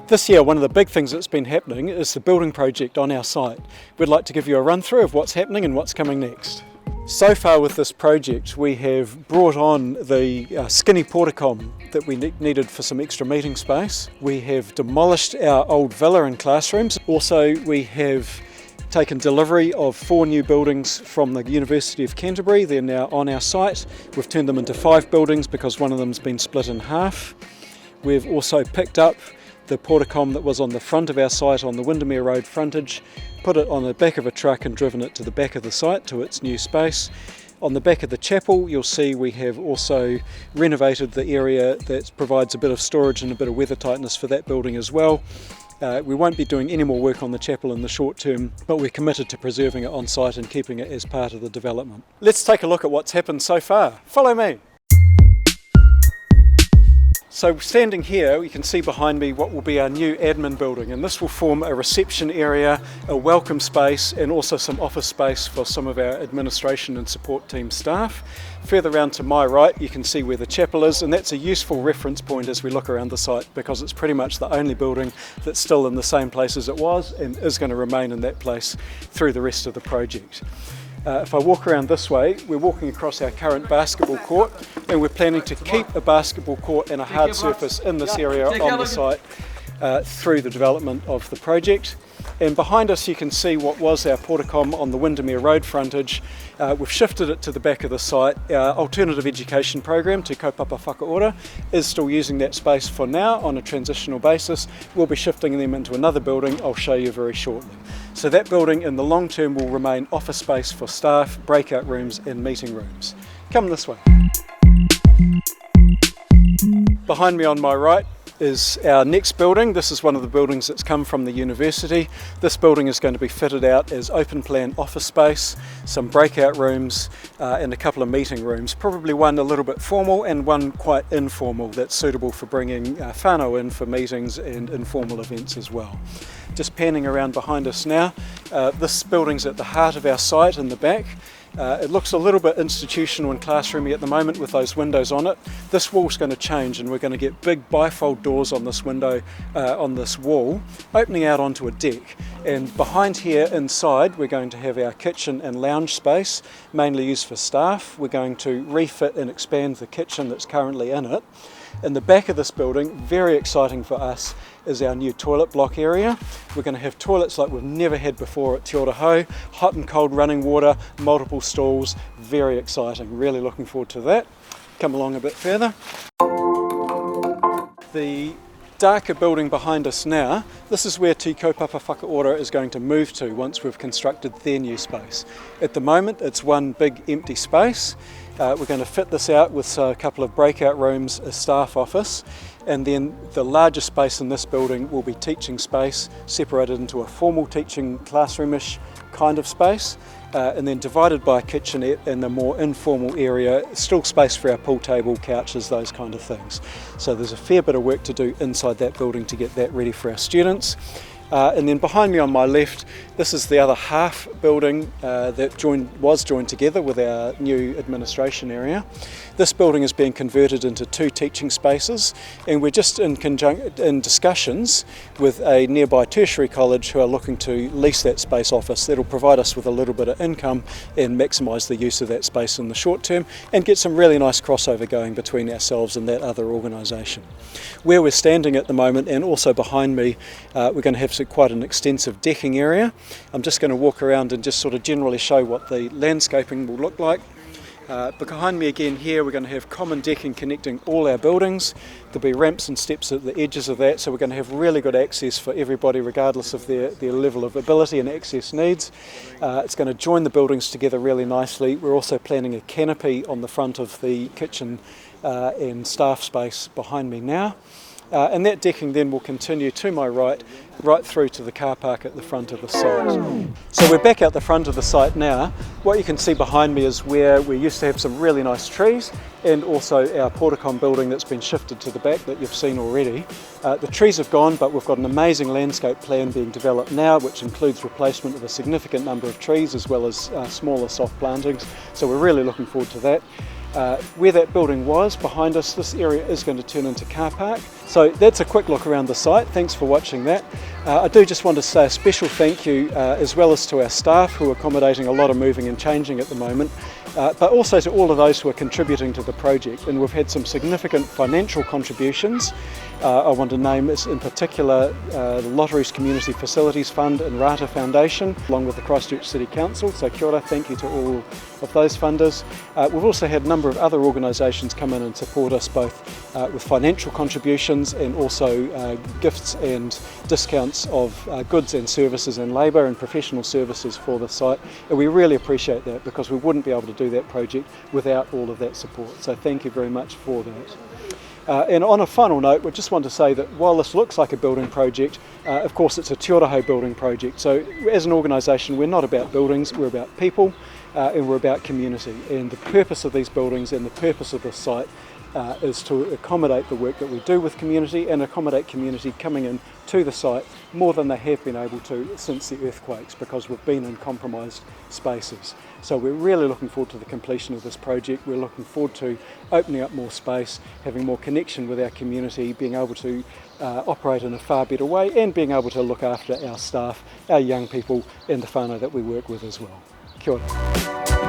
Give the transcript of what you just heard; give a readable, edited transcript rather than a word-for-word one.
This year, one of the big things that's been happening is the building project on our site. We'd like to give you a run through of what's happening and what's coming next. So far with this project, we have brought on the skinny porticom that we needed for some extra meeting space. We have demolished our old villa and classrooms. Also, we have taken delivery of 4 new buildings from the University of Canterbury. They're now on our site. We've turned them into 5 buildings because one of them's been split in half. We've also picked up the porticom that was on the front of our site on the Windermere Road frontage, put it on the back of a truck and driven it to the back of the site to its new space. On the back of the chapel, you'll see we have also renovated the area that provides a bit of storage and a bit of weather tightness for that building as well. We won't be doing any more work on the chapel in the short term, but we're committed to preserving it on site and keeping it as part of the development. Let's take a look at what's happened so far. Follow me. So standing here, you can see behind me what will be our new admin building, and this will form a reception area, a welcome space, and also some office space for some of our administration and support team staff. Further around to my right, you can see where the chapel is, and that's a useful reference point as we look around the site because it's pretty much the only building that's still in the same place as it was and is going to remain in that place through the rest of the project. If I walk around this way, we're walking across our current basketball court, and we're planning to keep a basketball court and a hard surface in this area on the site through the development of the project. And behind us you can see what was our porticom on the Windermere Road frontage. We've shifted it to the back of the site. Our alternative education program, Te Kaupapa Whakaora, is still using that space for now on a transitional basis. We'll be shifting them into another building I'll show you very shortly. So that building in the long term will remain office space for staff, breakout rooms and meeting rooms. Come this way. Behind me on my right is our next building. This is one of the buildings that's come from the university. This building is going to be fitted out as open plan office space, some breakout rooms and a couple of meeting rooms, probably one a little bit formal and one quite informal that's suitable for bringing whānau in for meetings and informal events as well. Just panning around behind us now, this building's at the heart of our site in the back. It looks a little bit institutional and classroomy at the moment with those windows on it. This wall's going to change and we're going to get big bifold doors on this window, on this wall, opening out onto a deck. And behind here inside we're going to have our kitchen and lounge space, mainly used for staff. We're going to refit and expand the kitchen that's currently in it. In the back of this building, very exciting for us, is our new toilet block area. We're going to have toilets like we've never had before at Te Orohau, hot and cold running water, multiple stalls, very exciting, really looking forward to that. Come along a bit further. The darker building behind us now, this is where Te Kaupapa Whakaora is going to move to once we've constructed their new space. At the moment it's one big empty space. We're going to fit this out with a couple of breakout rooms, a staff office, and then the largest space in this building will be teaching space, separated into a formal teaching classroomish kind of space, and then divided by a kitchenette and the more informal area, still space for our pool table, couches, those kind of things. So there's a fair bit of work to do inside that building to get that ready for our students. And then behind me on my left, this is the other half building that was joined together with our new administration area. This building is being converted into 2 teaching spaces, and we're just in discussions with a nearby tertiary college who are looking to lease that space off us. That'll provide us with a little bit of income and maximise the use of that space in the short term and get some really nice crossover going between ourselves and that other organisation. Where we're standing at the moment, and also behind me, we're going to have quite an extensive decking area. I'm just going to walk around and just sort of generally show what the landscaping will look like. Behind me again here, we're going to have common decking connecting all our buildings. There'll be ramps and steps at the edges of that, so we're going to have really good access for everybody regardless of their level of ability and access needs. It's going to join the buildings together really nicely. We're also planning a canopy on the front of the kitchen and staff space behind me now. And that decking then will continue to my right through to the car park at the front of the site. So we're back out the front of the site now. What you can see behind me is where we used to have some really nice trees, and also our porticom building that's been shifted to the back that you've seen already. The trees have gone, but we've got an amazing landscape plan being developed now, which includes replacement of a significant number of trees as well as smaller soft plantings. So we're really looking forward to that. Where that building was, behind us, this area is going to turn into car park. So that's a quick look around the site. Thanks for watching that. I do just want to say a special thank you as well as to our staff who are accommodating a lot of moving and changing at the moment, but also to all of those who are contributing to the project. And we've had some significant financial contributions. I want to name in particular the Lotteries Community Facilities Fund and Rata Foundation, along with the Christchurch City Council. So kia ora, thank you to all of those funders. We've also had a number of other organisations come in and support us both with financial contributions and also gifts and discounts of goods and services and labour and professional services for the site. And we really appreciate that, because we wouldn't be able to do that project without all of that support. So thank you very much for that. And on a final note, we just want to say that while this looks like a building project, of course it's a Tioraho building project. So as an organisation, we're not about buildings, we're about people and we're about community. And the purpose of these buildings and the purpose of this site is to accommodate the work that we do with community and accommodate community coming in to the site more than they have been able to since the earthquakes, because we've been in compromised spaces. So we're really looking forward to the completion of this project. We're looking forward to opening up more space, having more connection with our community, being able to operate in a far better way, and being able to look after our staff, our young people and the whānau that we work with as well. Kia ora.